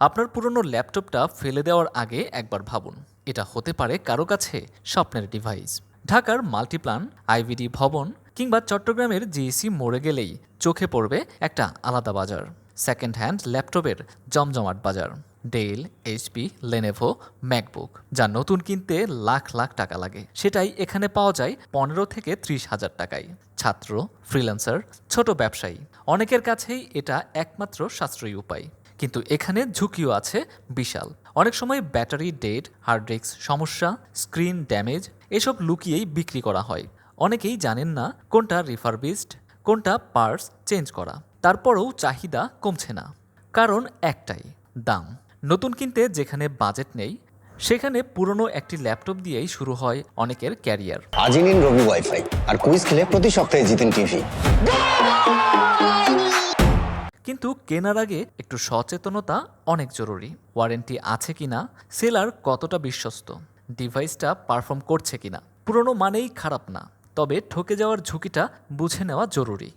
আপনার পুরনো ল্যাপটপটা ফেলে দেওয়ার আগে একবার ভাবুন, এটা হতে পারে কারো কাছে স্বপ্নের ডিভাইস। ঢাকার মাল্টিপ্লান, আইভিডি ভবন কিংবা চট্টগ্রামের জিইসি মোড়ে গেলেই চোখে পড়বে একটা আলাদা বাজার। সেকেন্ড হ্যান্ড ল্যাপটপের জমজমাট বাজার। ডেল, এইচপি, লেনেভো, ম্যাকবুক, যা নতুন কিনতে লাখ লাখ টাকা লাগে, সেটাই এখানে পাওয়া যায় 15 থেকে 30 হাজার টাকায়। ছাত্র, ফ্রিল্যান্সার, ছোট ব্যবসায়ী, অনেকের কাছেই এটা একমাত্র সাশ্রয়ী উপায়। কিন্তু এখানে ঝুঁকিও আছে বিশাল। অনেক সময় ব্যাটারি ডেড, হার্ড ডিস্ক সমস্যা, স্ক্রিন ড্যামেজ এসব লুকিয়েই বিক্রি করা হয়। অনেকেই জানেন না কোনটা রিফারবিশড, কোনটা পার্টস চেঞ্জ করা। তারপরেও চাহিদা কমছে না, কারণ একটাই, দাম। নতুন কিনতে যেখানে বাজেট নেই, সেখানে পুরনো একটি ল্যাপটপ দিয়েই শুরু হয় অনেকের ক্যারিয়ার। আজই নিন রবি ওয়াইফাই আর কুইজ খেলে প্রতি সপ্তাহে জিতেন টিভি। কিন্তু কেনার আগে একটু সচেতনতা অনেক জরুরি। ওয়ারেন্টি আছে কিনা, সেলার কতটা বিশ্বস্ত, ডিভাইসটা পারফর্ম করছে কিনা। পুরনো মানেই খারাপ না, তবে ঠকে যাওয়ার ঝুঁকিটা বুঝে নেওয়া জরুরি।